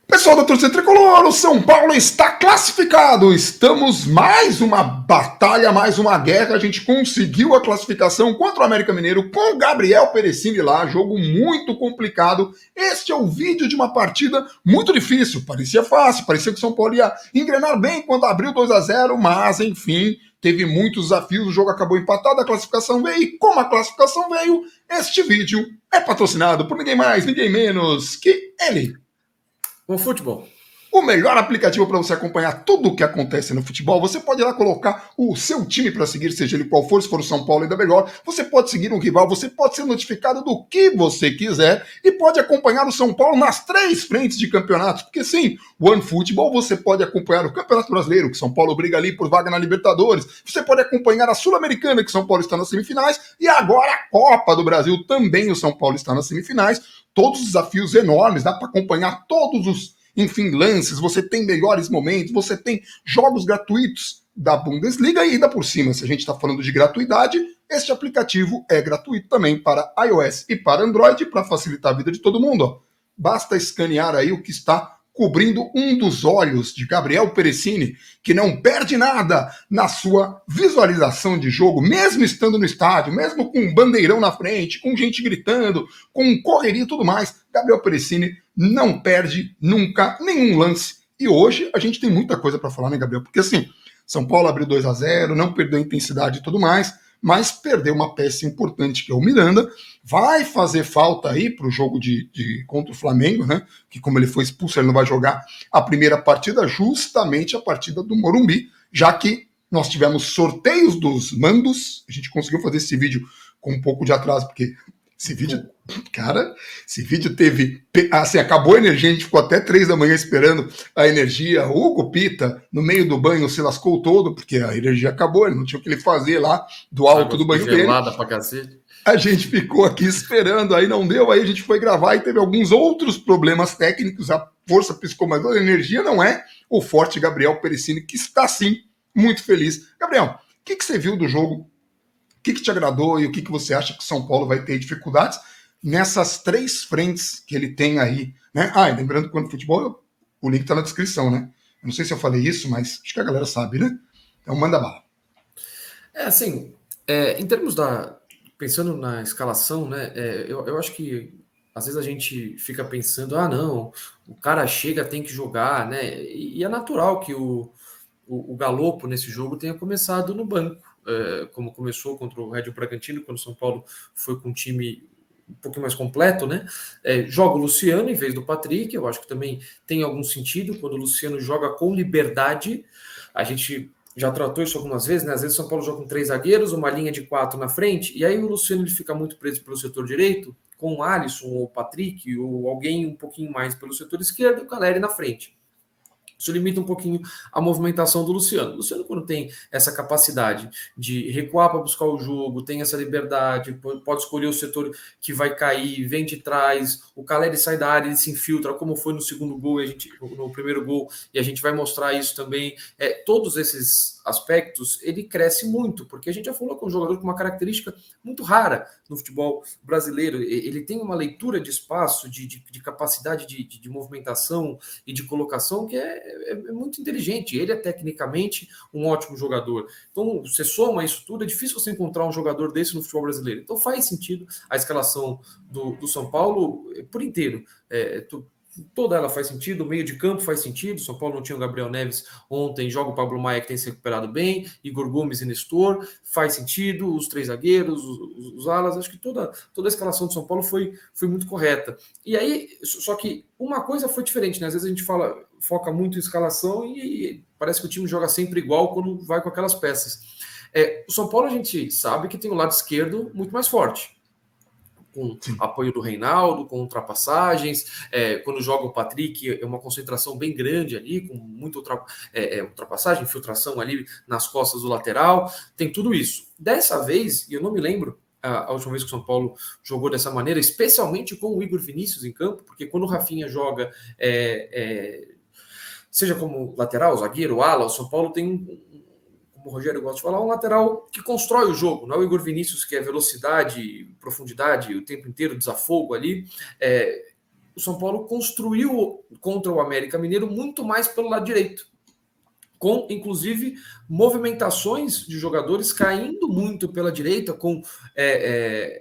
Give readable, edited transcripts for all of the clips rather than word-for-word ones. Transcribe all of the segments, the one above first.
Pessoal da torcida tricolor, o São Paulo está classificado. Estamos mais uma batalha, mais uma guerra. A gente conseguiu a classificação contra o América Mineiro com o Gabriel Perecini lá. Jogo muito complicado. Este é o vídeo de uma partida muito difícil. Parecia fácil, parecia que o São Paulo ia engrenar bem quando abriu 2-0, mas enfim, teve muitos desafios. O jogo acabou empatado, a classificação veio. E como a classificação veio, este vídeo é patrocinado por ninguém mais, ninguém menos que ele. O futebol. O melhor aplicativo para você acompanhar tudo o que acontece no futebol. Você pode ir lá colocar o seu time para seguir, seja ele qual for, se for o São Paulo ainda melhor. Você pode seguir um rival, você pode ser notificado do que você quiser e pode acompanhar o São Paulo nas 3 frentes de campeonatos. Porque sim, o OneFootball você pode acompanhar o Campeonato Brasileiro, que São Paulo briga ali por vaga na Libertadores. Você pode acompanhar a Sul-Americana, que São Paulo está nas semifinais. E agora a Copa do Brasil, também o São Paulo está nas semifinais. Todos os desafios enormes, dá para acompanhar todos os lances, você tem melhores momentos, você tem jogos gratuitos da Bundesliga e ainda por cima, se a gente está falando de gratuidade, este aplicativo é gratuito também para iOS e para Android, para facilitar a vida de todo mundo. Ó. Basta escanear aí o que está cobrindo um dos olhos de Gabriel Perecini, que não perde nada na sua visualização de jogo, mesmo estando no estádio, mesmo com um bandeirão na frente, com gente gritando, com correria e tudo mais. Gabriel Perecini não perde nunca nenhum lance. E hoje a gente tem muita coisa para falar, né, Gabriel? Porque assim, São Paulo abriu 2-0, não perdeu a intensidade e tudo mais, mas perdeu uma peça importante que é o Miranda. Vai fazer falta aí para o jogo contra o Flamengo, né? Que como ele foi expulso, ele não vai jogar a primeira partida, justamente a partida do Morumbi, já que nós tivemos sorteios dos mandos. A gente conseguiu fazer esse vídeo com um pouco de atraso, porque esse vídeo, cara, esse vídeo teve. Assim, acabou a energia, a gente ficou até 3 da manhã esperando a energia. O Hugo Pita, no meio do banho, se lascou todo, porque a energia acabou, ele não tinha o que ele fazer lá do alto Água do banho gelada dele. pra cacete. A gente ficou aqui esperando, aí não deu, aí a gente foi gravar e teve alguns outros problemas técnicos. A força psicomotora, a energia não é o forte Gabriel Perecini, que está sim muito feliz. Gabriel, o que você viu do jogo? O que te agradou e o que você acha que o São Paulo vai ter dificuldades nessas 3 frentes que ele tem aí, né? Ah, e lembrando que quando futebol, o link está na descrição, né? Eu não sei se eu falei isso, mas acho que a galera sabe, né? Então manda bala. Assim, em termos pensando na escalação, né? Eu acho que às vezes a gente fica pensando, não, o cara chega, tem que jogar, né? E é natural que o Galopo nesse jogo tenha começado no banco, como começou contra o Red Bragantino, quando o São Paulo foi com um time um pouquinho mais completo, né? Joga o Luciano em vez do Patrick, eu acho que também tem algum sentido quando o Luciano joga com liberdade. A gente já tratou isso algumas vezes, né? Às vezes o São Paulo joga com 3 zagueiros, uma linha de 4 na frente, e aí o Luciano ele fica muito preso pelo setor direito, com o Alisson ou o Patrick, ou alguém um pouquinho mais pelo setor esquerdo, e o Caleri na frente. Isso limita um pouquinho a movimentação do Luciano. O Luciano, quando tem essa capacidade de recuar para buscar o jogo, tem essa liberdade, pode escolher o setor que vai cair, vem de trás, o Caleri sai da área, ele se infiltra, como foi no segundo gol, no primeiro gol, e a gente vai mostrar isso também. Todos esses aspectos, ele cresce muito, porque a gente já falou com um jogador com uma característica muito rara no futebol brasileiro. Ele tem uma leitura de espaço, de capacidade de movimentação e de colocação que é muito inteligente. Ele é tecnicamente um ótimo jogador. Então, você soma isso tudo, é difícil você encontrar um jogador desse no futebol brasileiro. Então, faz sentido a escalação do São Paulo por inteiro. Toda ela faz sentido, o meio de campo faz sentido. São Paulo não tinha o Gabriel Neves ontem, joga o Pablo Maia que tem se recuperado bem, Igor Gomes e Nestor, faz sentido, os 3 zagueiros, os alas, acho que toda a escalação do São Paulo foi muito correta. E aí, só que uma coisa foi diferente, né? Às vezes a gente foca muito em escalação e parece que o time joga sempre igual quando vai com aquelas peças. O São Paulo a gente sabe que tem o lado esquerdo muito mais forte, com apoio do Reinaldo, com ultrapassagens, quando joga o Patrick, é uma concentração bem grande ali, com muita ultrapassagem, infiltração ali nas costas do lateral, tem tudo isso. Dessa vez, e eu não me lembro a última vez que o São Paulo jogou dessa maneira, especialmente com o Igor Vinícius em campo, porque quando o Rafinha joga, seja como lateral, zagueiro, ala, o São Paulo tem como o Rogério gosta de falar, um lateral que constrói o jogo, não é o Igor Vinícius que é velocidade, profundidade, o tempo inteiro, desafogo ali. o São Paulo construiu contra o América Mineiro muito mais pelo lado direito, com, inclusive, movimentações de jogadores caindo muito pela direita, com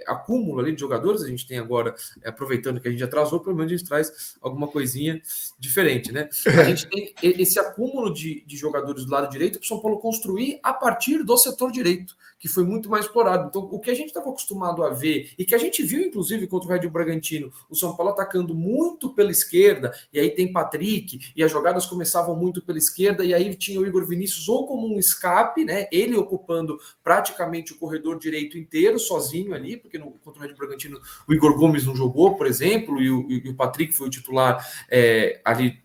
acúmulo ali de jogadores. A gente tem agora, aproveitando que a gente atrasou, pelo menos a gente traz alguma coisinha diferente, né? A gente tem esse acúmulo de jogadores do lado direito para o São Paulo construir a partir do setor direito, que foi muito mais explorado. Então, o que a gente estava acostumado a ver, e que a gente viu, inclusive, contra o Red Bull Bragantino, o São Paulo atacando muito pela esquerda, e aí tem Patrick, e as jogadas começavam muito pela esquerda, e aí tinha o Igor Vinícius ou como um escape, né? Ele ocupando praticamente o corredor direito inteiro, sozinho ali, porque contra o Red Bull Bragantino o Igor Gomes não jogou, por exemplo, e o Patrick foi o titular ali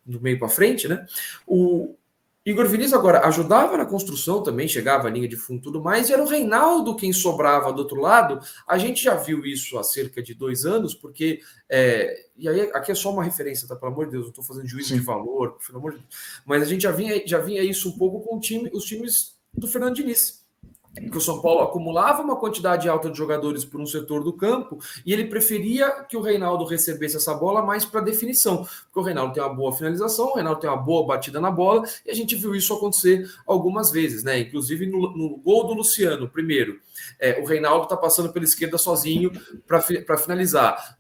do meio para frente, né? O Igor Vinícius agora ajudava na construção também, chegava à linha de fundo e tudo mais, e era o Reinaldo quem sobrava do outro lado. A gente já viu isso há cerca de 2 anos, porque, e aí aqui é só uma referência, tá? Pelo amor de Deus, não estou fazendo juízo de valor, pelo amor de Deus, mas a gente já vinha isso um pouco com os times do Fernando Diniz, que o São Paulo acumulava uma quantidade alta de jogadores por um setor do campo e ele preferia que o Reinaldo recebesse essa bola mais para definição, porque o Reinaldo tem uma boa finalização, o Reinaldo tem uma boa batida na bola e a gente viu isso acontecer algumas vezes, né? Inclusive no gol do Luciano, primeiro, o Reinaldo está passando pela esquerda sozinho para finalizar.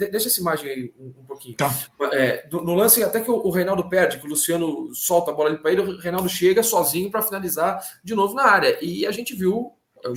Deixa essa imagem aí um pouquinho. Tá. No lance até que o Reinaldo perde, que o Luciano solta a bola ali para ele, o Reinaldo chega sozinho para finalizar de novo na área. E a gente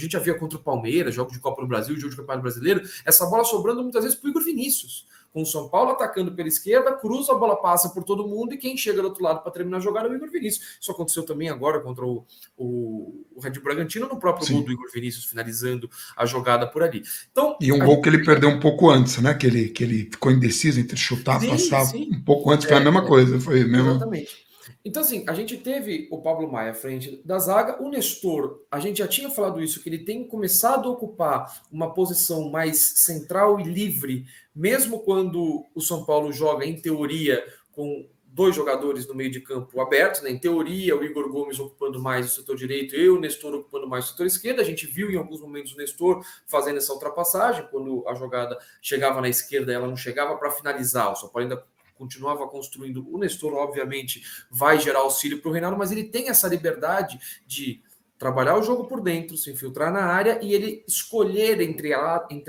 já via contra o Palmeiras, jogos de Copa do Brasil, jogo de Campeonato Brasileiro, essa bola sobrando muitas vezes para o Igor Vinícius. Com o São Paulo atacando pela esquerda, cruza, a bola passa por todo mundo e quem chega do outro lado para terminar a jogada é o Igor Vinícius. Isso aconteceu também agora contra o Red Bull Bragantino, no próprio gol do Igor Vinícius, finalizando a jogada por ali. Então, e um gol que ele perdeu um pouco antes, né? Que ele ficou indeciso entre chutar e passar. Sim. Um pouco antes foi a mesma coisa. Foi mesmo. Exatamente. Então, assim, a gente teve o Pablo Maia à frente da zaga, o Nestor, a gente já tinha falado isso, que ele tem começado a ocupar uma posição mais central e livre, mesmo quando o São Paulo joga, em teoria, com 2 jogadores no meio de campo abertos, né? Em teoria, o Igor Gomes ocupando mais o setor direito e o Nestor ocupando mais o setor esquerdo. A gente viu em alguns momentos o Nestor fazendo essa ultrapassagem, quando a jogada chegava na esquerda, ela não chegava para finalizar, o São Paulo ainda continuava construindo. O Nestor, obviamente, vai gerar auxílio para o Reinaldo, mas ele tem essa liberdade de trabalhar o jogo por dentro, se infiltrar na área e ele escolher, entre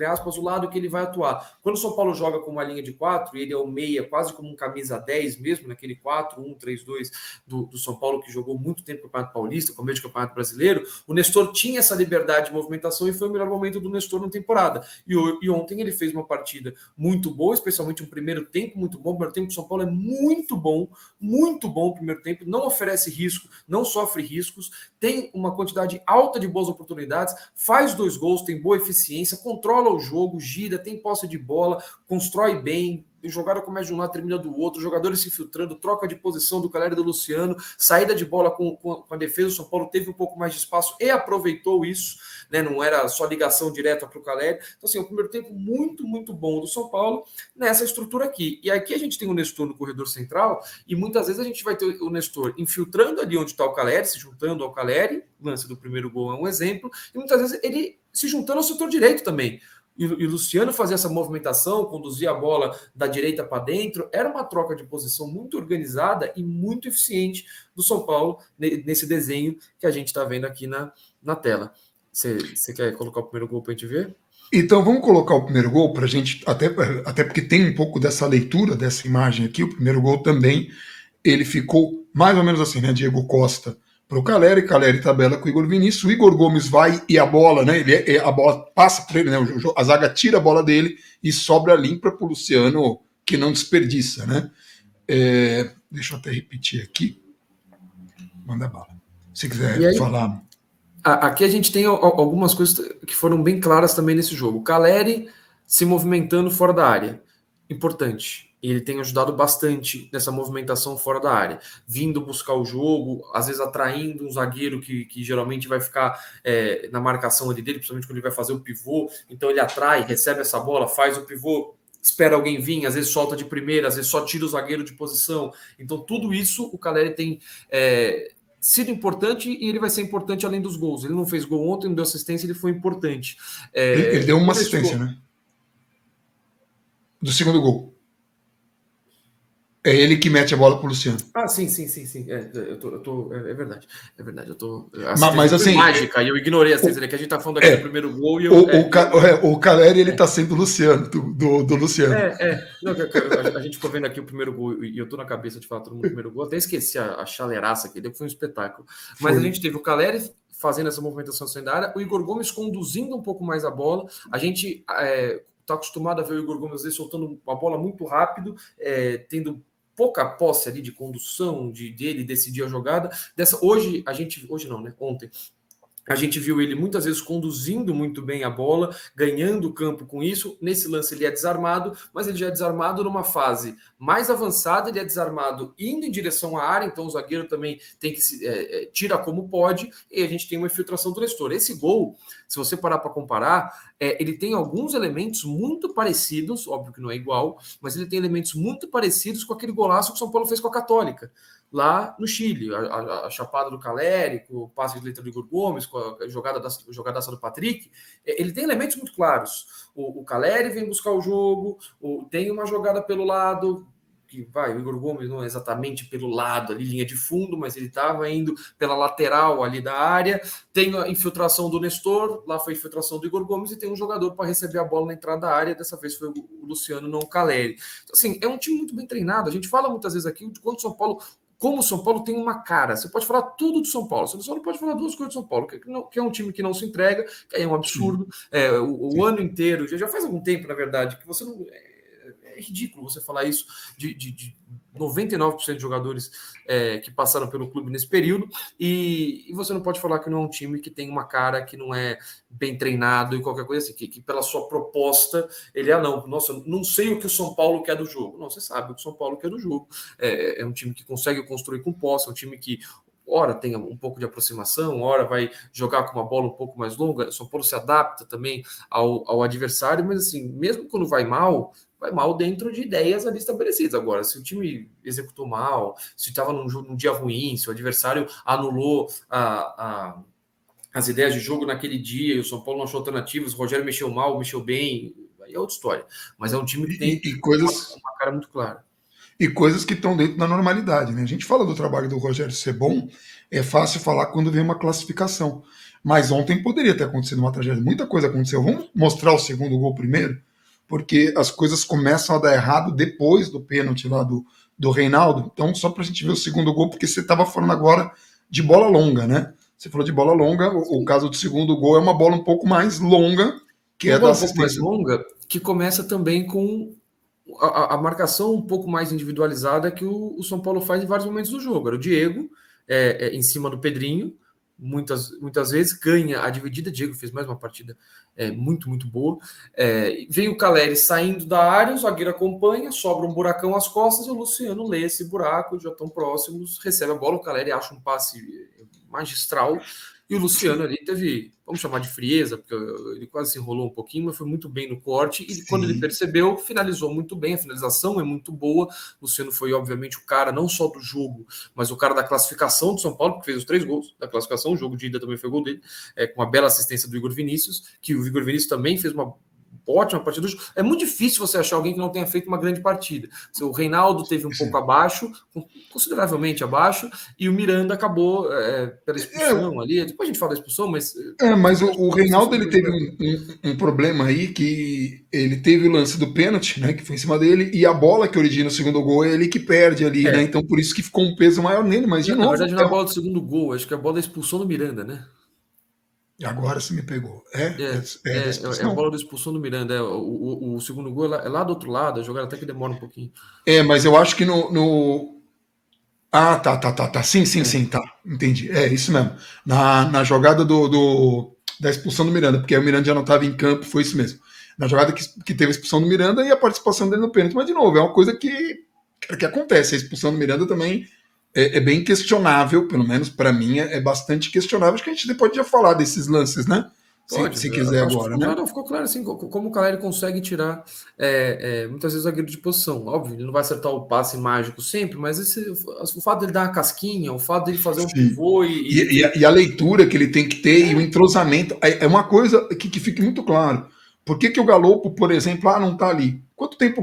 aspas, o lado que ele vai atuar. Quando o São Paulo joga com uma linha de 4, e ele é o meia, quase como um camisa 10 mesmo, naquele 4-1-3-2 do São Paulo, que jogou muito tempo no Campeonato Paulista, começo do Campeonato Brasileiro, o Nestor tinha essa liberdade de movimentação e foi o melhor momento do Nestor na temporada. E ontem ele fez uma partida muito boa, especialmente um primeiro tempo muito bom. O primeiro tempo do São Paulo é muito bom o primeiro tempo, não oferece risco, não sofre riscos, tem uma quantidade alta de boas oportunidades, faz 2 gols, tem boa eficiência, controla o jogo, gira, tem posse de bola, constrói bem, jogada começa de um lado, termina do outro, jogadores se infiltrando, troca de posição do Caleri e do Luciano, saída de bola com a defesa. O São Paulo teve um pouco mais de espaço e aproveitou isso, né? Não era só ligação direta para o Caleri. Então, assim, o primeiro tempo muito bom do São Paulo nessa estrutura aqui. E aqui a gente tem o Nestor no corredor central e muitas vezes a gente vai ter o Nestor infiltrando ali onde está o Caleri, se juntando ao Caleri, o lance do primeiro gol é um exemplo, e muitas vezes ele se juntando ao setor direito também. E o Luciano fazia essa movimentação, conduzia a bola da direita para dentro. Era uma troca de posição muito organizada e muito eficiente do São Paulo nesse desenho que a gente está vendo aqui na tela. Você quer colocar o primeiro gol para a gente ver? Então vamos colocar o primeiro gol para a gente, até porque tem um pouco dessa leitura dessa imagem aqui. O primeiro gol também, ele ficou mais ou menos assim, né? Diego Costa para o Caleri tabela com o Igor Vinícius, o Igor Gomes vai e a bola, né? A bola passa por ele, né? A zaga tira a bola dele e sobra limpa para o Luciano, que não desperdiça, né? Deixa eu até repetir aqui. Manda bala. Se quiser falar. Aqui a gente tem algumas coisas que foram bem claras também nesse jogo. O Caleri se movimentando fora da área. Importante. Ele tem ajudado bastante nessa movimentação fora da área, vindo buscar o jogo, às vezes atraindo um zagueiro que geralmente vai ficar na marcação ali dele, principalmente quando ele vai fazer o pivô. Então ele atrai, recebe essa bola, faz o pivô, espera alguém vir, às vezes solta de primeira, às vezes só tira o zagueiro de posição. Então tudo isso o Caleri tem sido importante e ele vai ser importante além dos gols. Ele não fez gol ontem, não deu assistência, ele foi importante. Ele deu uma assistência, né? do segundo gol. É ele que mete a bola pro Luciano. Ah, sim, sim, sim, sim. É verdade. É verdade. A Mas síntese foi assim, mágica e eu ignorei a síntese, né? Que a gente tá falando aqui do é, primeiro gol e eu. o Caleri, ele tá sendo o Luciano, do Luciano. Não, a gente ficou vendo aqui o primeiro gol e eu tô na cabeça de falar todo mundo o primeiro gol. Até esqueci a chaleiraça que deu, foi um espetáculo. Mas a Foi. gente teve o Caleri fazendo essa movimentação saindo da área, o Igor Gomes conduzindo um pouco mais a bola. A gente tá acostumado a ver o Igor Gomes às vezes soltando uma bola muito rápido, tendo pouca posse ali de condução, dele decidir a jogada. Hoje não, né? Ontem. A gente viu ele muitas vezes conduzindo muito bem a bola, ganhando o campo com isso. Nesse lance ele é desarmado, mas ele já é desarmado numa fase mais avançada, ele é desarmado indo em direção à área, então o zagueiro também tem que tira como pode, e a gente tem uma infiltração do Nestor. Esse gol, se você parar para comparar, ele tem alguns elementos muito parecidos, óbvio que não é igual, mas ele tem elementos muito parecidos com aquele golaço que o São Paulo fez com a Católica lá no Chile, a chapada do Caleri, com o passe de letra do Igor Gomes, com a jogadaça do Patrick, ele tem elementos muito claros. O Caleri vem buscar o jogo, tem uma jogada pelo lado, que o Igor Gomes não é exatamente pelo lado, ali, linha de fundo, mas ele estava indo pela lateral ali da área, tem a infiltração do Nestor, lá foi a infiltração do Igor Gomes, e tem um jogador para receber a bola na entrada da área, dessa vez foi o Luciano, não o Caleri. Então, assim, é um time muito bem treinado, a gente fala muitas vezes aqui de quanto o São Paulo, como o São Paulo tem uma cara. Você pode falar tudo do São Paulo, você só não pode falar duas coisas do São Paulo, que é um time que não se entrega, que é um absurdo. O ano inteiro, já faz algum tempo, na verdade, que você não. É ridículo você falar isso de 99% de jogadores que passaram pelo clube nesse período, e você não pode falar que não é um time que tem uma cara, que não é bem treinado e qualquer coisa assim, que pela sua proposta, ele não sei o que o São Paulo quer do jogo. Não, você sabe o que o São Paulo quer do jogo. É um time que consegue construir com posse, é um time que ora tem um pouco de aproximação, ora vai jogar com uma bola um pouco mais longa. O São Paulo se adapta também ao adversário, mas assim, mesmo quando vai mal dentro de ideias ali estabelecidas. Agora, se o time executou mal, se estava num dia ruim, se o adversário anulou as ideias de jogo naquele dia e o São Paulo não achou alternativas, o Rogério mexeu mal, mexeu bem, aí é outra história. Mas é um time que tem uma cara muito clara. E coisas que estão dentro da normalidade, né? A gente fala do trabalho do Rogério ser bom, é fácil falar quando vem uma classificação. Mas ontem poderia ter acontecido uma tragédia. Muita coisa aconteceu. Vamos mostrar o segundo gol primeiro? Porque as coisas começam a dar errado depois do pênalti lá do Reinaldo. Então, só para a gente ver o segundo gol, porque você estava falando agora de bola longa, né? Você falou de bola longa, o caso do segundo gol é uma bola um pouco mais longa, que é da assistência. Um pouco mais longa, que começa também com a marcação um pouco mais individualizada que o São Paulo faz em vários momentos do jogo. Era o Diego em cima do Pedrinho, muitas vezes ganha a dividida. Diego fez mais uma partida muito, muito boa. Vem o Caleri saindo da área, o zagueiro acompanha, sobra um buracão às costas e o Luciano lê esse buraco, já estão próximos, recebe a bola, o Caleri acha um passe magistral e o Luciano ali teve, vamos chamar de frieza, porque ele quase se enrolou um pouquinho, mas foi muito bem no corte, e quando ele percebeu, finalizou muito bem, a finalização é muito boa. O Luciano foi, obviamente, o cara não só do jogo, mas o cara da classificação do São Paulo, que fez os 3 gols da classificação, o jogo de ida também foi gol dele, com uma bela assistência do Igor Vinícius, que o Igor Vinícius também fez uma ótima partida. É muito difícil você achar alguém que não tenha feito uma grande partida. O Reinaldo teve um pouco abaixo, consideravelmente abaixo, e o Miranda acabou pela expulsão ali. Depois a gente fala da expulsão, mas... Mas o Reinaldo ele teve um problema aí, que ele teve o lance do pênalti, né, que foi em cima dele, e a bola que origina o segundo gol é ele que perde ali, né? Então por isso que ficou um peso maior nele, mas de novo... Na verdade não é a bola do segundo gol, acho que é a bola da expulsão do Miranda, né? Agora você me pegou. É a bola da expulsão do Miranda. O segundo gol é lá do outro lado, a jogada até que demora um pouquinho. Mas eu acho que no... Ah, tá. Sim, tá. Entendi. É isso mesmo. Na jogada da expulsão do Miranda, porque aí o Miranda já não estava em campo, foi isso mesmo. Na jogada que teve a expulsão do Miranda e a participação dele no pênalti. Mas, de novo, é uma coisa que acontece. A expulsão do Miranda também é bem questionável, pelo menos para mim é bastante questionável. Acho que a gente depois já falar desses lances, né? Se quiser agora, né? Ficou claro assim, como o Caleri consegue tirar muitas vezes o zagueiro de posição. Óbvio, ele não vai acertar o passe mágico sempre, mas o fato dele dar uma casquinha, o fato dele fazer um pivô e a leitura que ele tem que ter e o entrosamento é uma coisa que fique muito claro. Por que o Galopo, por exemplo, não tá ali? Quanto tempo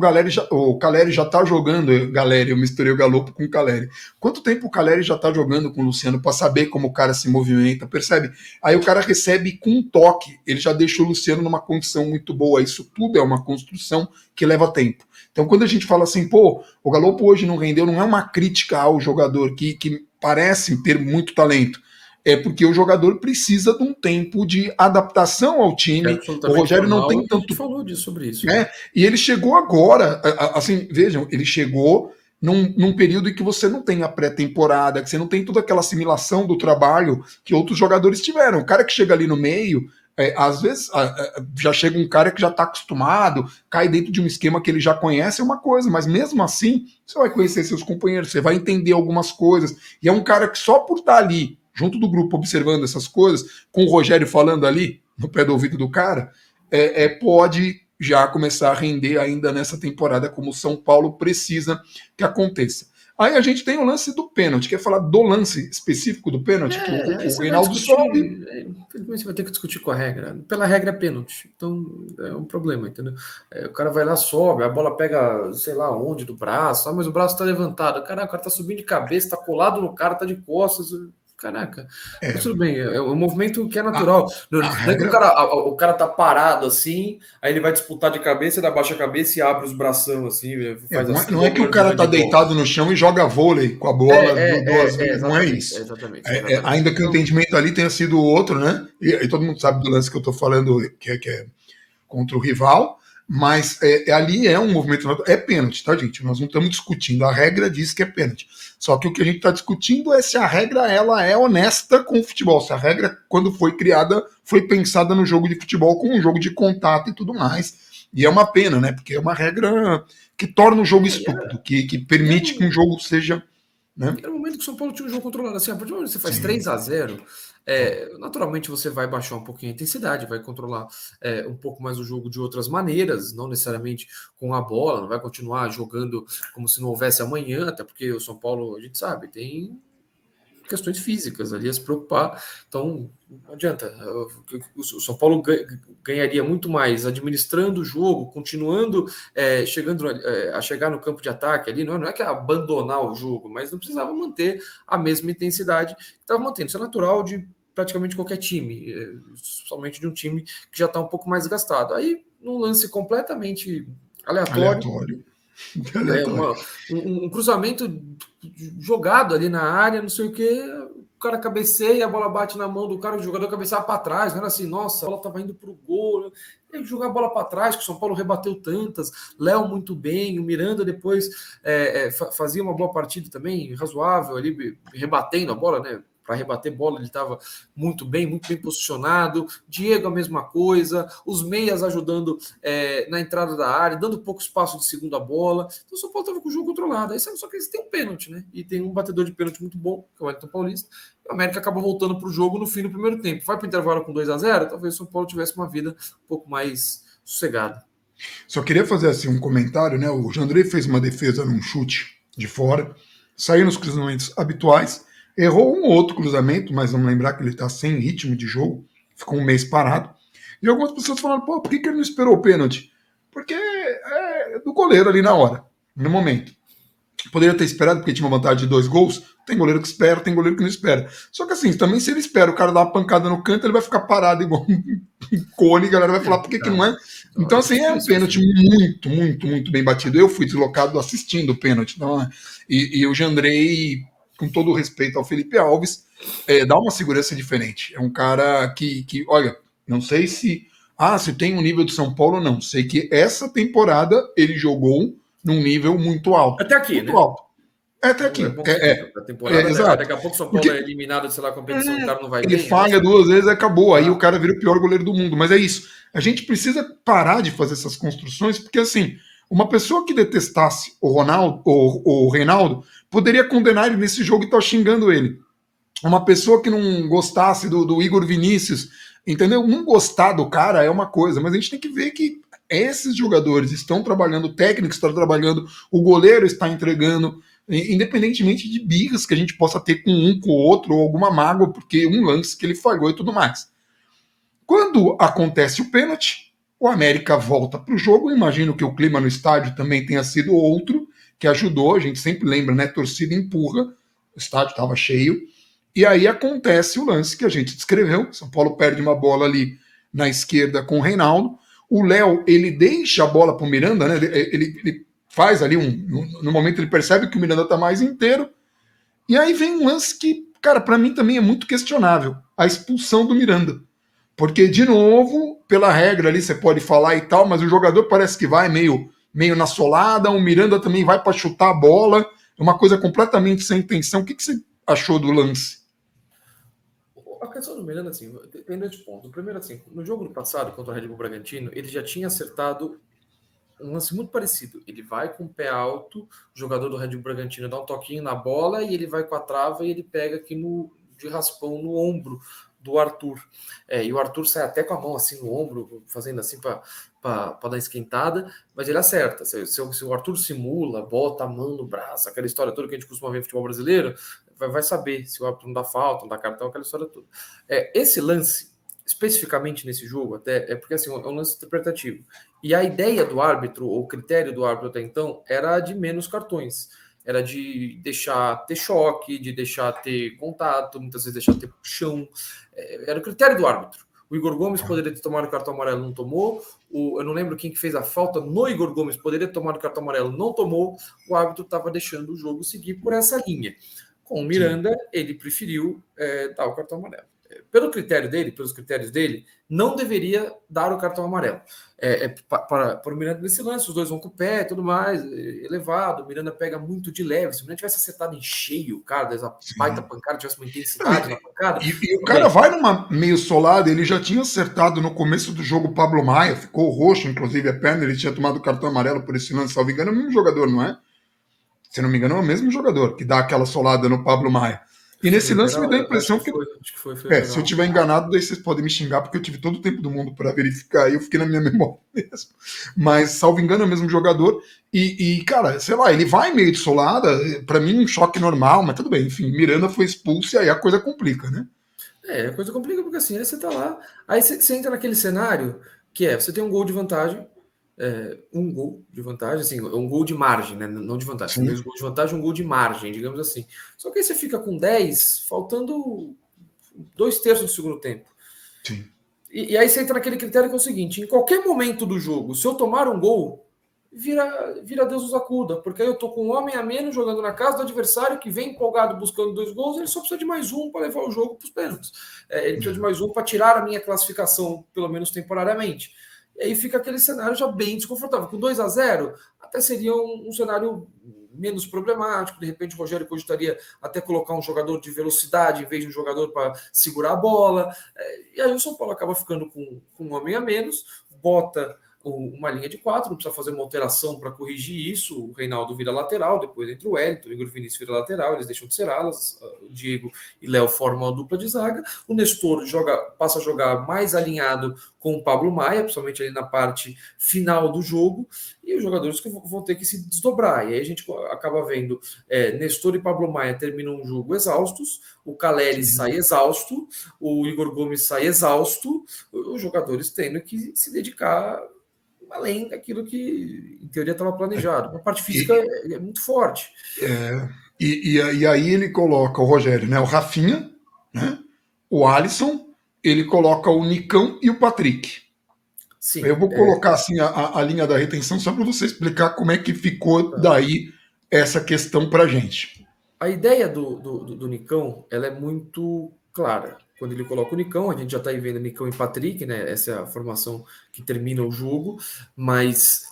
o Caleri já tá jogando, Galeri, eu misturei o Galopo com o Caleri. Quanto tempo o Caleri já tá jogando com o Luciano para saber como o cara se movimenta, percebe? Aí o cara recebe com um toque, ele já deixa o Luciano numa condição muito boa. Isso tudo é uma construção que leva tempo. Então, quando a gente fala assim, pô, o Galopo hoje não rendeu, não é uma crítica ao jogador que parece ter muito talento. É porque o jogador precisa de um tempo de adaptação ao É time. O absolutamente Rogério não normal, tem e a gente tanto, falou disso, sobre isso, né? né? E ele chegou agora, assim, vejam, ele chegou num período em que você não tem a pré-temporada, que você não tem toda aquela assimilação do trabalho que outros jogadores tiveram. O cara que chega ali no meio, às vezes já chega um cara que já está acostumado, cai dentro de um esquema que ele já conhece, é uma coisa, mas mesmo assim, você vai conhecer seus companheiros, você vai entender algumas coisas, e é um cara que só por estar ali, junto do grupo, observando essas coisas, com o Rogério falando ali, no pé do ouvido do cara, pode já começar a render ainda nessa temporada, como o São Paulo precisa que aconteça. Aí a gente tem o lance do pênalti. Quer falar do lance específico do pênalti? Que Aí o você vai Reinaldo sobe. discutir, infelizmente você vai ter que discutir com a regra. Pela regra é pênalti, então é um problema, entendeu? O cara vai lá, sobe, a bola pega, sei lá onde, do braço, mas o braço tá levantado. Caraca, o cara tá subindo de cabeça, tá colado no cara, tá de costas. Caraca, mas tudo bem, é um movimento que é A, natural. Não, a não é que regra. o cara tá parado assim, aí ele vai disputar de cabeça, ele abaixa a cabeça e abre os bração assim, faz Não, é, assim, não é igual o que o goleiro de cara tá handebol. deitado no chão e joga vôlei com a bola duas vezes. Não é Exatamente, isso. exatamente. Ainda que o Então, entendimento ali tenha sido outro, né? E todo mundo sabe do lance que eu tô falando, que é contra o rival, mas ali é um movimento natural. É pênalti, tá, gente? Nós não estamos discutindo. A regra diz que é pênalti. Só que o que a gente está discutindo é se a regra ela é honesta com o futebol. Se a regra, quando foi criada, foi pensada no jogo de futebol como um jogo de contato e tudo mais. E é uma pena, né? Porque é uma regra que torna o jogo e estúpido, era, que e era permite que um um, jogo seja. Né? era um momento que o São Paulo tinha um jogo controlado. Assim, a partir do momento que você faz Sim. 3-0, naturalmente você vai baixar um pouquinho a intensidade, vai controlar um pouco mais o jogo de outras maneiras, não necessariamente com a bola, não vai continuar jogando como se não houvesse amanhã, até porque o São Paulo, a gente sabe, tem questões físicas ali a se preocupar. Então, não adianta. O São Paulo ganharia muito mais administrando o jogo, continuando chegando a chegar no campo de ataque ali. Não é que abandonar o jogo, mas não precisava manter a mesma intensidade que estava mantendo. Isso é natural de praticamente qualquer time, somente de um time que já está um pouco mais gastado. Aí, num lance completamente aleatório, Aleatório. né, Aleatório. um cruzamento jogado ali na área, não sei o que, o cara cabeceia, a bola bate na mão do cara, o jogador cabeceava para trás, não era assim, nossa, a bola estava indo para o gol, tem que jogar a bola para trás, que o São Paulo rebateu tantas, Léo muito bem, o Miranda depois fazia uma boa partida também, razoável ali, rebatendo a bola, né? Para rebater bola, ele estava muito bem posicionado. Diego, a mesma coisa. Os meias ajudando na entrada da área, dando pouco espaço de segunda bola. Então o São Paulo estava com o jogo controlado. Aí só que eles têm um pênalti, né? E tem um batedor de pênalti muito bom, que é o Wellington Paulista. O América acaba voltando para o jogo no fim do primeiro tempo. Vai para o intervalo com 2-0, talvez o São Paulo tivesse uma vida um pouco mais sossegada. Só queria fazer assim um comentário, né? O Jandrei fez uma defesa num chute de fora, saiu nos cruzamentos habituais, errou um ou outro cruzamento, mas vamos lembrar que ele está sem ritmo de jogo, ficou um mês parado. E algumas pessoas falaram, pô, por que ele não esperou o pênalti? Porque é do goleiro ali na hora, no momento. Poderia ter esperado, porque tinha uma vantagem de 2 gols. Tem goleiro que espera, tem goleiro que não espera. Só que assim, também se ele espera o cara dar uma pancada no canto, ele vai ficar parado igual um cone, a galera vai falar por que não é. Então, É assim, é um difícil, pênalti assim. muito bem batido. Eu fui deslocado assistindo o pênalti. Então, e o Jandrei, com todo o respeito ao Felipe Alves, dá uma segurança diferente. É um cara que olha, não sei se tem um nível de São Paulo, não. Sei que essa temporada ele jogou num nível muito alto. Até aqui, Muito né? alto. É até É aqui. bom que você diga. A temporada, Exato. daqui a pouco o São Paulo é Porque eliminado, sei lá, a competição, o cara não vai ele bem. Aí falha você... 2 vezes, acabou. Aí o Ah, cara vira o pior goleiro do mundo. Mas é isso. A gente precisa parar de fazer essas construções, porque assim, uma pessoa que detestasse o Ronaldo, o Reinaldo, poderia condenar ele nesse jogo e estar xingando ele. Uma pessoa que não gostasse do Igor Vinícius, entendeu? Não gostar do cara é uma coisa, mas a gente tem que ver que esses jogadores estão trabalhando, o técnico está trabalhando, o goleiro está entregando, independentemente de birras que a gente possa ter com um, com o outro, ou alguma mágoa, porque um lance que ele falhou e tudo mais. Quando acontece o pênalti, O América volta para o jogo. Imagino que o clima no estádio também tenha sido outro, que ajudou. A gente sempre lembra, né? Torcida empurra. O estádio estava cheio. E aí acontece o lance que a gente descreveu. São Paulo perde uma bola ali na esquerda com o Reinaldo. O Léo, ele deixa a bola para o Miranda, né? Ele faz ali no momento ele percebe que o Miranda está mais inteiro. E aí vem um lance que, cara, para mim também é muito questionável. A expulsão do Miranda. Porque, de novo, pela regra ali você pode falar e tal, mas o jogador parece que vai meio na solada, o Miranda também vai para chutar a bola. É uma coisa completamente sem intenção. O que você achou do lance? A questão do Miranda, assim, tem dois pontos. O primeiro, assim, no jogo do passado contra o Red Bull Bragantino, ele já tinha acertado um lance muito parecido. Ele vai com o pé alto, o jogador do Red Bull Bragantino dá um toquinho na bola e ele vai com a trava e ele pega aqui de raspão no ombro do Arthur. E o Arthur sai até com a mão assim no ombro, fazendo assim para dar esquentada, mas ele acerta. Se o Arthur simula, bota a mão no braço, aquela história toda que a gente costuma ver no futebol brasileiro, vai saber se o Arthur não dá falta, não dá cartão, aquela história toda. Esse lance, especificamente nesse jogo, até é porque assim, é um lance interpretativo. E a ideia do árbitro, ou o critério do árbitro até então, era de menos cartões. Era de deixar ter choque, de deixar ter contato, muitas vezes deixar ter puxão. Era o critério do árbitro. O Igor Gomes poderia ter tomado o cartão amarelo, não tomou. Eu não lembro quem que fez a falta no Igor Gomes, poderia ter tomado o cartão amarelo, não tomou. O árbitro estava deixando o jogo seguir por essa linha. Com o Miranda, sim, ele preferiu dar o cartão amarelo. Pelo critério dele, pelos critérios dele, não deveria dar o cartão amarelo. Para o Miranda nesse lance, os dois vão com o pé e tudo mais, elevado, o Miranda pega muito de leve. Se o Miranda tivesse acertado em cheio, cara, dessa baita pancada, tivesse uma intensidade na pancada. E o cara vai numa meio solada, ele já tinha acertado no começo do jogo o Pablo Maia, ficou roxo, inclusive a perna, ele tinha tomado o cartão amarelo por esse lance, salvo engano, é o mesmo jogador, não é? Se não me engano, é o mesmo jogador que dá aquela solada no Pablo Maia. E nesse lance me dá a impressão que. Se eu estiver enganado, daí vocês podem me xingar, porque eu tive todo o tempo do mundo para verificar e eu fiquei na minha memória mesmo. Mas, salvo engano, é o mesmo jogador. Cara, sei lá, ele vai meio de solada, para mim, um choque normal, mas tudo bem. Enfim, Miranda foi expulso e aí a coisa complica, né? A coisa complica porque assim, aí você tá lá, aí você entra naquele cenário que você tem um gol de vantagem. Um gol de vantagem, assim, um gol de margem, né? Não de vantagem. Sim. 2 gols de vantagem, um gol de margem, digamos assim. Só que aí você fica com 10, faltando 2/3 do segundo tempo. Sim. E aí você entra naquele critério que é o seguinte: em qualquer momento do jogo, se eu tomar um gol, vira Deus nos acuda, porque aí eu tô com um homem a menos jogando na casa do adversário que vem empolgado buscando 2 gols, ele só precisa de mais um para levar o jogo para os pênaltis. Ele precisa de mais um para tirar a minha classificação, pelo menos temporariamente. E aí fica aquele cenário já bem desconfortável. Com 2-0, até seria um cenário menos problemático. De repente, o Rogério cogitaria até colocar um jogador de velocidade em vez de um jogador para segurar a bola. E aí o São Paulo acaba ficando com um homem a menos, bota uma linha de 4, não precisa fazer uma alteração para corrigir isso. O Reinaldo vira lateral, depois entra o Wellington, o Igor Vinícius vira lateral, eles deixam de ser alas, o Diego e Léo formam uma dupla de zaga. O Nestor passa a jogar mais alinhado com o Pablo Maia, principalmente ali na parte final do jogo, e os jogadores que vão ter que se desdobrar. E aí a gente acaba vendo Nestor e Pablo Maia terminam um jogo exaustos, o Caleri sai exausto, o Igor Gomes sai exausto, os jogadores tendo que se dedicar além daquilo que, em teoria, estava planejado. A parte física é muito forte. E aí ele coloca o Rogério, né? O Rafinha, né? O Alisson, ele coloca o Nicão e o Patrick. Sim, eu vou colocar assim a linha da retenção só para você explicar como é que ficou daí essa questão para a gente. A ideia do Nicão, ela é muito clara. Quando ele coloca o Nicão, a gente já está aí vendo Nicão e Patrick, né? Essa é a formação que termina o jogo, mas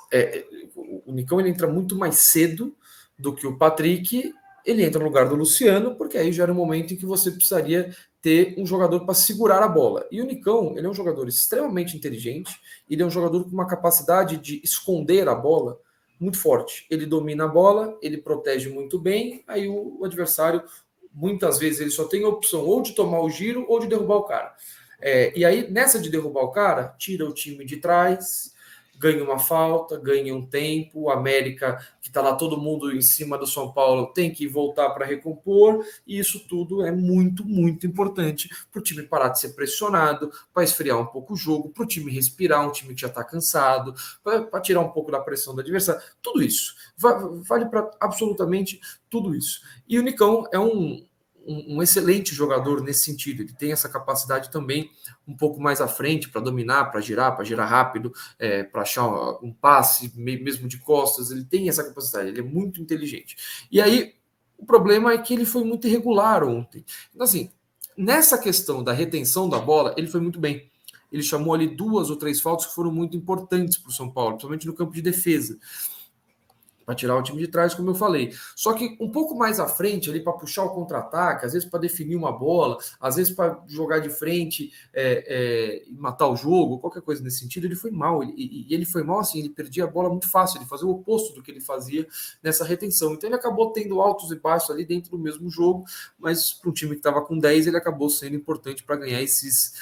o Nicão ele entra muito mais cedo do que o Patrick, ele entra no lugar do Luciano, porque aí já era um momento em que você precisaria ter um jogador para segurar a bola. E o Nicão, ele é um jogador extremamente inteligente, ele é um jogador com uma capacidade de esconder a bola muito forte. Ele domina a bola, ele protege muito bem, aí o adversário, muitas vezes, ele só tem a opção ou de tomar o giro ou de derrubar o cara. E aí, nessa de derrubar o cara, tira o time de trás, ganha uma falta, ganha um tempo, o América, que está lá todo mundo em cima do São Paulo, tem que voltar para recompor, e isso tudo é muito, muito importante para o time parar de ser pressionado, para esfriar um pouco o jogo, para o time respirar, um time que já está cansado, para tirar um pouco da pressão do adversário, tudo isso. Vale para absolutamente tudo isso. E o Nicão é um excelente jogador nesse sentido. Ele tem essa capacidade também um pouco mais à frente para dominar, para girar rápido, para achar um passe mesmo de costas. Ele tem essa capacidade, ele é muito inteligente. E aí o problema é que ele foi muito irregular ontem. Então, assim, nessa questão da retenção da bola, ele foi muito bem. Ele chamou ali 2 ou 3 faltas que foram muito importantes para o São Paulo, principalmente no campo de defesa, para tirar o time de trás, como eu falei. Só que um pouco mais à frente, ali para puxar o contra-ataque, às vezes para definir uma bola, às vezes para jogar de frente e matar o jogo, qualquer coisa nesse sentido, ele foi mal. E ele foi mal assim, ele perdia a bola muito fácil, ele fazia o oposto do que ele fazia nessa retenção. Então ele acabou tendo altos e baixos ali dentro do mesmo jogo, mas para um time que estava com 10, ele acabou sendo importante para ganhar esses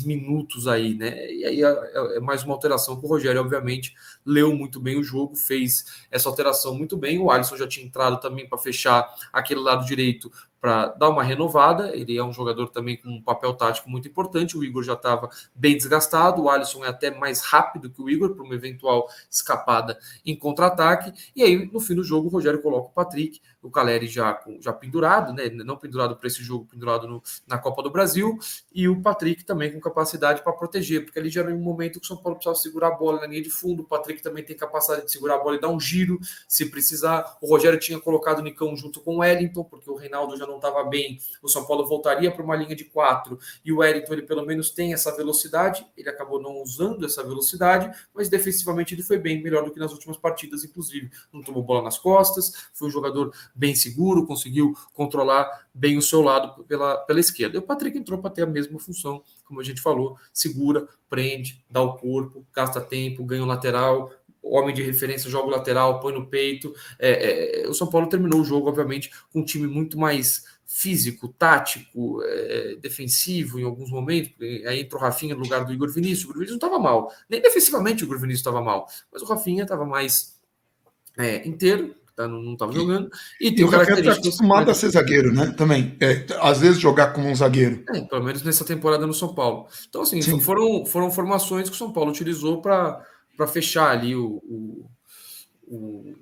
minutos aí, né? E aí é mais uma alteração que o Rogério, obviamente, leu muito bem o jogo, fez essa alteração muito bem. O Alisson já tinha entrado também para fechar aquele lado direito para dar uma renovada. Ele é um jogador também com um papel tático muito importante. O Igor já estava bem desgastado. O Alisson é até mais rápido que o Igor para uma eventual escapada em contra-ataque. E aí, no fim do jogo, o Rogério coloca o Patrick, o Caleri já pendurado, né? Não pendurado para esse jogo, pendurado na Copa do Brasil, e o Patrick também com capacidade para proteger, porque ali já era um momento que o São Paulo precisava segurar a bola na linha de fundo. O Patrick também tem capacidade de segurar a bola e dar um giro se precisar. O Rogério tinha colocado o Nicão junto com o Wellington, porque o Reinaldo já não estava bem. O São Paulo voltaria para uma linha de 4 e o Wellington, ele pelo menos tem essa velocidade. Ele acabou não usando essa velocidade, mas defensivamente ele foi bem, melhor do que nas últimas partidas, inclusive. Não tomou bola nas costas, foi um jogador bem seguro, conseguiu controlar bem o seu lado pela esquerda. E o Patrick entrou para ter a mesma função, como a gente falou, segura, prende, dá o corpo, gasta tempo, ganha o lateral, o homem de referência joga o lateral, põe no peito. O São Paulo terminou o jogo, obviamente, com um time muito mais físico, tático, defensivo em alguns momentos. Aí entra o Rafinha no lugar do Igor Vinícius. O Igor Vinícius não estava mal, nem defensivamente o Igor Vinícius estava mal, mas o Rafinha estava mais inteiro, não estava jogando. E tem o Rafinha está acostumado a ser zagueiro, né? Também. Às vezes jogar como um zagueiro. Pelo menos nessa temporada no São Paulo. Então, assim, foram formações que o São Paulo utilizou para fechar ali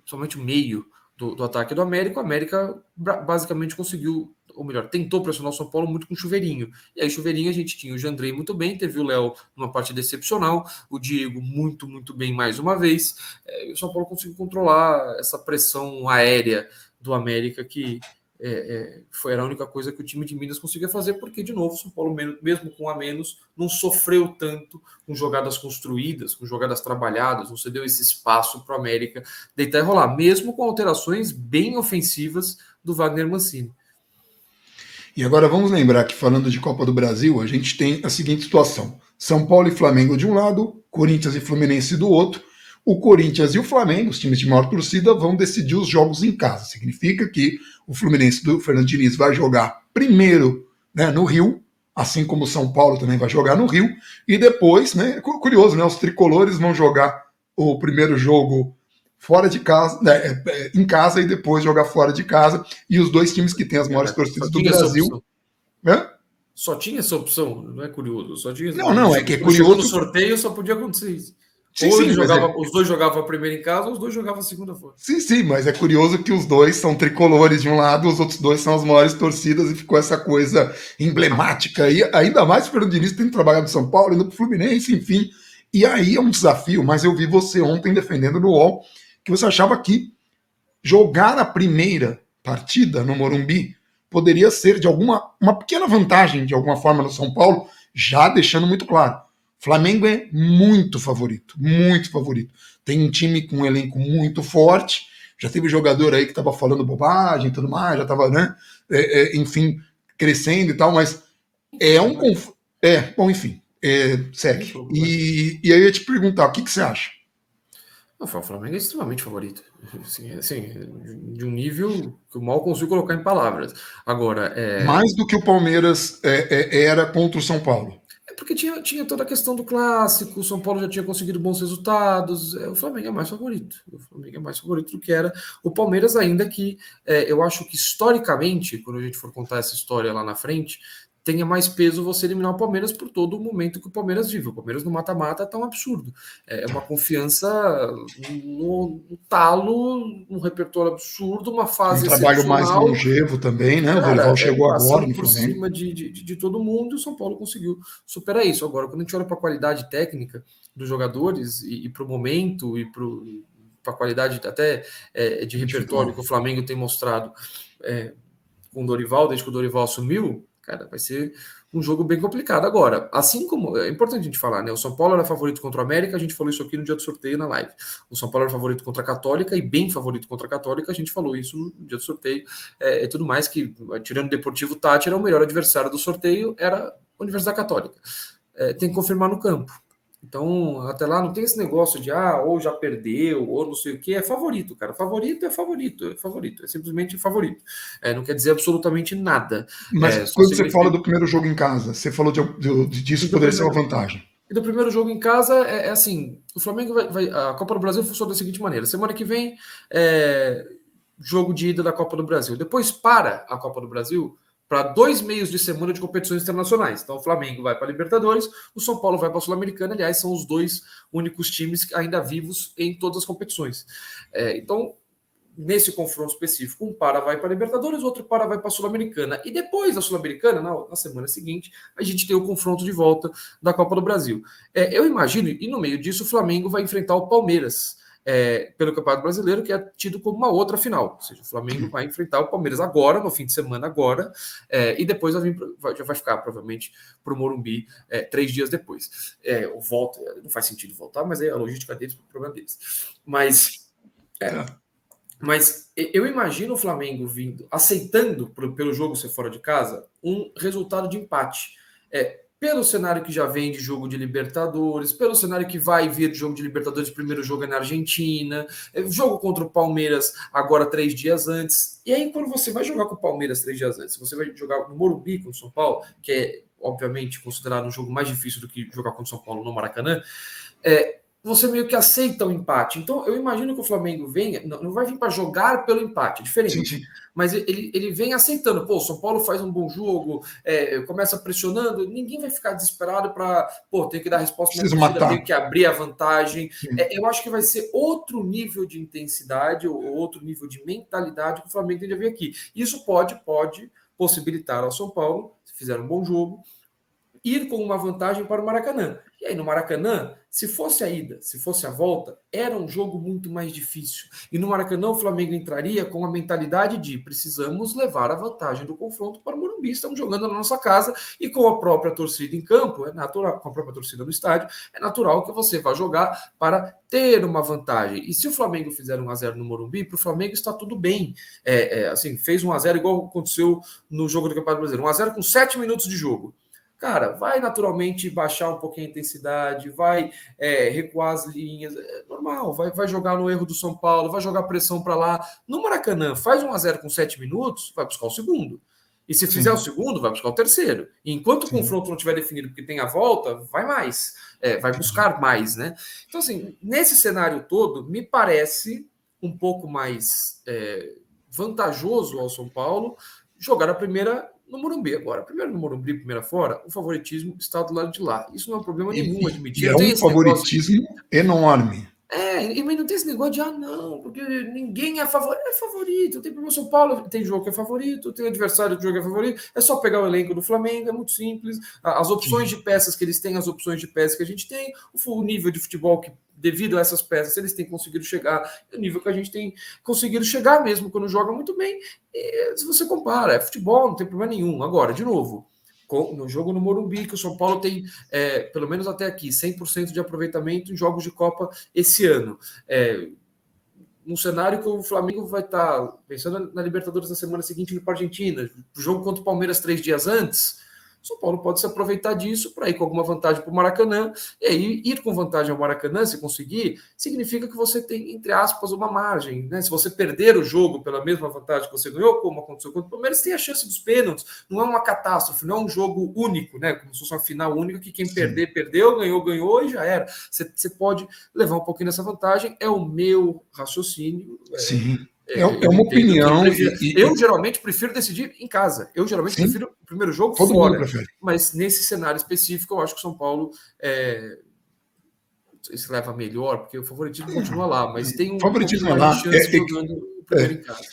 somente o meio do ataque do América. O América basicamente conseguiu, ou melhor, tentou pressionar o São Paulo muito com o Chuveirinho. E aí, Chuveirinho, a gente tinha o Jandrei muito bem, teve o Léo numa partida excepcional, o Diego muito, muito bem mais uma vez. E o São Paulo conseguiu controlar essa pressão aérea do América que era a única coisa que o time de Minas conseguia fazer, porque, de novo, o São Paulo, mesmo com a menos, não sofreu tanto com jogadas construídas, com jogadas trabalhadas, não cedeu esse espaço para o América deitar e rolar, mesmo com alterações bem ofensivas do Wagner Mancini. E agora vamos lembrar que, falando de Copa do Brasil, a gente tem a seguinte situação: São Paulo e Flamengo de um lado, Corinthians e Fluminense do outro. O Corinthians e o Flamengo, os times de maior torcida, vão decidir os jogos em casa. Significa que o Fluminense do Fernando Diniz vai jogar primeiro, né, no Rio, assim como o São Paulo também vai jogar no Rio, e depois, né, curioso, né, os tricolores vão jogar o primeiro jogo fora de casa, né, em casa, e depois jogar fora de casa, e os dois times que têm as maiores torcidas do Brasil. Só tinha essa opção, não é curioso? Só tinha. Não, é que é curioso. No sorteio só podia acontecer isso. Os dois jogavam a primeira em casa, ou os dois jogavam a segunda fora. Sim, mas é curioso que os dois são tricolores de um lado, os outros dois são as maiores torcidas, e ficou essa coisa emblemática. E ainda mais o Fernando Diniz tem trabalhado no São Paulo, indo pro Fluminense, enfim. E aí é um desafio, mas eu vi você ontem defendendo no UOL que você achava que jogar a primeira partida no Morumbi poderia ser de uma pequena vantagem, de alguma forma, no São Paulo, já deixando muito claro. Flamengo é muito favorito, muito favorito. Tem um time com um elenco muito forte, já teve jogador aí que estava falando bobagem e tudo mais, já estava, né, enfim, crescendo e tal, mas bom, enfim, segue. E aí eu ia te perguntar, o que você acha? O Flamengo é extremamente favorito. Assim, de um nível que eu mal consigo colocar em palavras. Agora, mais do que o Palmeiras era contra o São Paulo. porque tinha toda a questão do clássico, o São Paulo já tinha conseguido bons resultados, o Flamengo é mais favorito. O Flamengo é mais favorito do que era o Palmeiras, ainda que eu acho que historicamente, quando a gente for contar essa história lá na frente, tenha mais peso você eliminar o Palmeiras por todo o momento que o Palmeiras vive. O Palmeiras no mata-mata tá um absurdo. É uma confiança no talo, um repertório absurdo, uma Um fase trabalho mais excepcional. longevo também, né? O Cara, Dorival chegou agora passando no por Flamengo. cima de todo mundo, e o São Paulo conseguiu superar isso. Agora, quando a gente olha para a qualidade técnica dos jogadores e para o momento e para a qualidade até de repertório que o Flamengo tem mostrado com o Dorival, desde que o Dorival assumiu, cara, vai ser um jogo bem complicado. Agora, assim como é importante a gente falar, né? O São Paulo era favorito contra o América, a gente falou isso aqui no dia do sorteio na live. O São Paulo era favorito contra a Católica e bem favorito contra a Católica, a gente falou isso no dia do sorteio. Tudo mais que, tirando o Deportivo Tátira, o melhor adversário do sorteio era a Universidade Católica. Tem que confirmar no campo. Então, até lá não tem esse negócio de ou já perdeu, ou não sei o que. É favorito, cara. Favorito é favorito, é favorito, é simplesmente favorito. Não quer dizer absolutamente nada. Mas Só quando você significa... fala do primeiro jogo em casa, você falou disso poderia ser uma vantagem. E do primeiro jogo em casa assim: o Flamengo vai. A Copa do Brasil funciona da seguinte maneira: semana que vem, jogo de ida da Copa do Brasil. Depois para a Copa do Brasil para 2 meios de semana de competições internacionais. Então, o Flamengo vai para a Libertadores, o São Paulo vai para a Sul-Americana. Aliás, são os 2 únicos times ainda vivos em todas as competições. Então, nesse confronto específico, um vai para a Libertadores, o outro vai para a Sul-Americana. E depois da Sul-Americana, na semana seguinte, a gente tem o confronto de volta da Copa do Brasil. Eu imagino, e no meio disso, o Flamengo vai enfrentar o Palmeiras, pelo Campeonato Brasileiro, que é tido como uma outra final. Ou seja, o Flamengo vai enfrentar o Palmeiras agora, no fim de semana agora, e depois já vai ficar, provavelmente, para o Morumbi 3 dias depois. Volta, não faz sentido voltar, mas aí a logística deles, o problema deles. Mas eu imagino o Flamengo aceitando pelo jogo ser fora de casa, um resultado de empate. Pelo cenário que já vem de jogo de Libertadores, pelo cenário que vai vir de jogo de Libertadores, primeiro jogo é na Argentina, jogo contra o Palmeiras agora 3 dias antes. E aí, quando você vai jogar com o Palmeiras 3 dias antes, você vai jogar no Morumbi com o São Paulo, que é, obviamente, considerado um jogo mais difícil do que jogar contra o São Paulo no Maracanã, você meio que aceita o empate. Então, eu imagino que o Flamengo venha, não vai vir para jogar pelo empate, é diferente. Sim. Mas ele vem aceitando. Pô, o São Paulo faz um bom jogo, começa pressionando, ninguém vai ficar desesperado para, ter que dar resposta na torcida, tem que abrir a vantagem. Eu acho que vai ser outro nível de intensidade, ou outro nível de mentalidade que o Flamengo tem de vir aqui. Isso pode possibilitar ao São Paulo, se fizer um bom jogo, ir com uma vantagem para o Maracanã. E aí, no Maracanã, se fosse a ida, se fosse a volta, era um jogo muito mais difícil. E no Maracanã, o Flamengo entraria com a mentalidade de precisamos levar a vantagem do confronto para o Morumbi. Estamos jogando na nossa casa e com a própria torcida em campo, é natural, com a própria torcida no estádio, é natural que você vá jogar para ter uma vantagem. E se o Flamengo fizer 1-0 no Morumbi, para o Flamengo está tudo bem. Assim, fez 1-0 igual aconteceu no jogo do Campeonato Brasileiro. 1-0 com 7 minutos de jogo. Cara, vai naturalmente baixar um pouquinho a intensidade, vai recuar as linhas, normal, vai jogar no erro do São Paulo, vai jogar pressão para lá. No Maracanã, faz 1-0 com 7 minutos, vai buscar o segundo. E se fizer o segundo, vai buscar o terceiro. E enquanto o confronto não estiver definido porque tem a volta, vai mais, vai buscar mais, né? Então, assim, nesse cenário todo, me parece um pouco mais vantajoso ao São Paulo jogar a primeira no Morumbi agora. Primeiro no Morumbi, primeira fora, o favoritismo está do lado de lá. Isso não é um problema nenhum admitir. É um favoritismo enorme. Mas não tem esse negócio de, não, porque ninguém é favorito. É favorito. Tem o São Paulo, tem jogo que é favorito, tem adversário que jogo que é favorito. É só pegar o elenco do Flamengo, é muito simples. As opções de peças que eles têm, as opções de peças que a gente tem, o nível de futebol que, devido a essas peças, eles têm conseguido chegar, o nível que a gente tem conseguido chegar mesmo quando joga muito bem. E, se você compara, é futebol, não tem problema nenhum. Agora, de novo, no jogo no Morumbi, que o São Paulo tem, pelo menos até aqui, 100% de aproveitamento em jogos de Copa esse ano. Num cenário que o Flamengo vai estar pensando na Libertadores na semana seguinte indo para a Argentina, o jogo contra o Palmeiras 3 dias antes, São Paulo pode se aproveitar disso para ir com alguma vantagem para o Maracanã, e aí ir com vantagem ao Maracanã, se conseguir, significa que você tem, entre aspas, uma margem, né? Se você perder o jogo pela mesma vantagem que você ganhou, como aconteceu contra o Palmeiras, tem a chance dos pênaltis, não é uma catástrofe, não é um jogo único, né? Como se fosse uma final única que quem perder, perdeu, ganhou, ganhou e já era. Você pode levar um pouquinho dessa vantagem, é o meu raciocínio. Sim. É uma opinião. Eu geralmente prefiro decidir em casa. Eu geralmente prefiro o primeiro jogo todo fora. Mundo prefere. Mas nesse cenário específico, eu acho que o São Paulo se leva melhor, porque o favoritismo continua lá, mas tem um favoritismo pouquinho mais de chance jogando o primeiro em casa.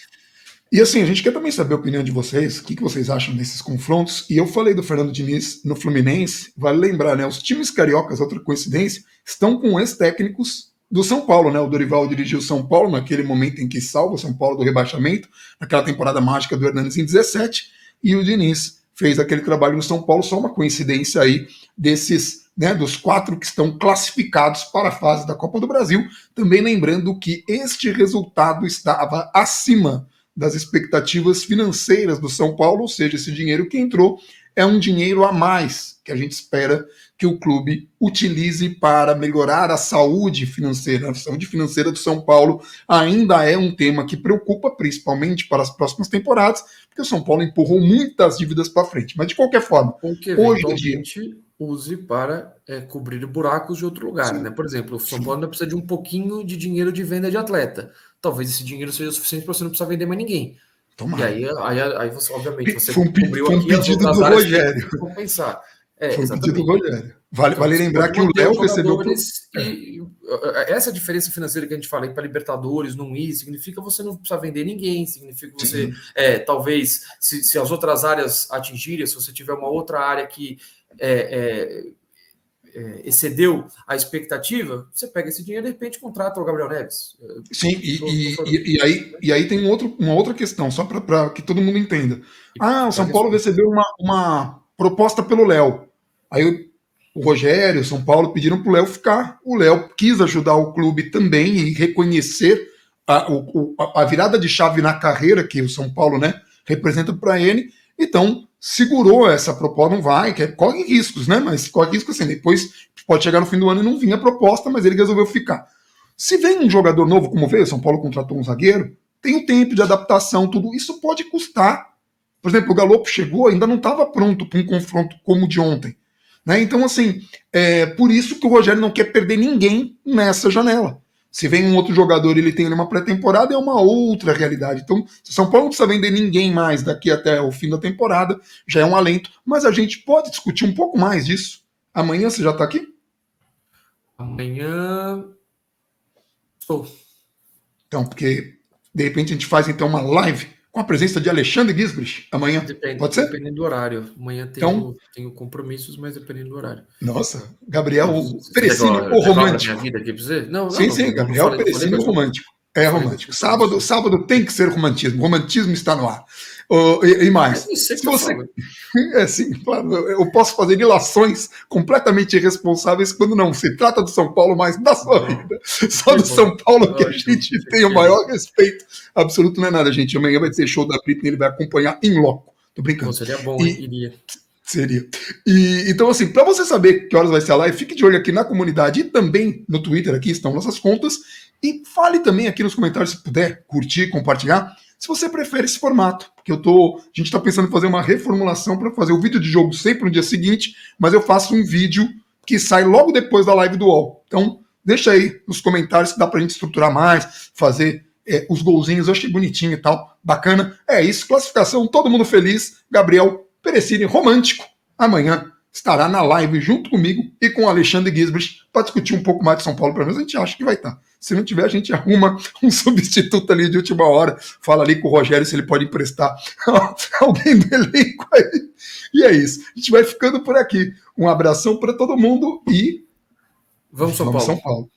E assim, a gente quer também saber a opinião de vocês, o que vocês acham desses confrontos. E eu falei do Fernando Diniz no Fluminense, vale lembrar, né? Os times cariocas, outra coincidência, estão com ex-técnicos do São Paulo, né? O Dorival dirigiu o São Paulo naquele momento em que salva o São Paulo do rebaixamento, naquela temporada mágica do Hernanes em 17, e o Diniz fez aquele trabalho no São Paulo, só uma coincidência aí desses, né, dos 4 que estão classificados para a fase da Copa do Brasil, também lembrando que este resultado estava acima das expectativas financeiras do São Paulo, ou seja, esse dinheiro que entrou é um dinheiro a mais que a gente espera que o clube utilize para melhorar a saúde financeira. A saúde financeira do São Paulo ainda é um tema que preocupa, principalmente para as próximas temporadas, porque o São Paulo empurrou muitas dívidas para frente. Mas, de qualquer forma, hoje em dia use para cobrir buracos de outro lugar. Né? Por exemplo, o São Paulo ainda precisa de um pouquinho de dinheiro de venda de atleta. Talvez esse dinheiro seja suficiente para você não precisar vender mais ninguém. Tomara. E aí você, obviamente, você cobriu aqui as outras áreas que vão pensar. Foi um pedido do Rogério. Vale lembrar que o Léo recebeu... Essa diferença financeira que a gente fala para Libertadores, não ir, significa você não precisar vender ninguém, significa que você, talvez, se as outras áreas atingirem, se você tiver uma outra área que excedeu a expectativa, você pega esse dinheiro e de repente contrata o Gabriel Neves. Sim, e aí tem uma outra questão, só para que todo mundo entenda. O São Paulo recebeu uma proposta pelo Léo. Aí o Rogério, o São Paulo pediram para o Léo ficar. O Léo quis ajudar o clube também e reconhecer a virada de chave na carreira que o São Paulo, né, representa para ele. Então, segurou essa proposta, não vai, corre riscos, né? Mas corre riscos assim, depois pode chegar no fim do ano e não vir a proposta, mas ele resolveu ficar. Se vem um jogador novo, como veio, o São Paulo contratou um zagueiro, tem o tempo de adaptação, tudo isso pode custar. Por exemplo, o Galopo chegou, ainda não estava pronto para um confronto como o de ontem. Né? Então, assim, por isso que o Rogério não quer perder ninguém nessa janela. Se vem um outro jogador e ele tem uma pré-temporada, é uma outra realidade. Então, se o São Paulo não precisa vender ninguém mais daqui até o fim da temporada, já é um alento. Mas a gente pode discutir um pouco mais disso. Amanhã você já está aqui? Amanhã... Então, porque de repente a gente faz então uma live com a presença de Alexandre Gisbrich amanhã. Pode ser? Dependendo do horário. Amanhã tenho compromissos, mas dependendo do horário. Nossa, Gabriel Perecini, o romântico. Minha vida aqui pra você? Não, sim, Gabriel Perecini, o romântico. É romântico. Sábado tem que ser romantismo. Romantismo está no ar. E mais. Se você... sim, claro. Eu posso fazer ilações completamente irresponsáveis quando não se trata do São Paulo, mas da sua vida. Só do São Paulo que a gente tem o maior respeito absoluto. Não é nada, gente. Amanhã vai ter show da Britney, ele vai acompanhar em loco. Tô brincando. Seria bom, iria. Seria. Então, assim, para você saber que horas vai ser a live, fique de olho aqui na comunidade e também no Twitter, aqui estão nossas contas. E fale também aqui nos comentários, se puder, curtir, compartilhar, se você prefere esse formato. Porque a gente está pensando em fazer uma reformulação para fazer o vídeo de jogo sempre no dia seguinte, mas eu faço um vídeo que sai logo depois da live do UOL. Então, deixa aí nos comentários que dá para a gente estruturar mais, fazer os golzinhos, eu achei bonitinho e tal, bacana. É isso, classificação, todo mundo feliz. Gabriel Perecini, romântico, amanhã estará na live junto comigo e com o Alexandre Gisbrich para discutir um pouco mais de São Paulo. Pelo menos a gente acha que vai estar. Se não tiver, a gente arruma um substituto ali de última hora, fala ali com o Rogério se ele pode emprestar alguém do elenco aí. E é isso. A gente vai ficando por aqui. Um abração para todo mundo e vamos São Paulo.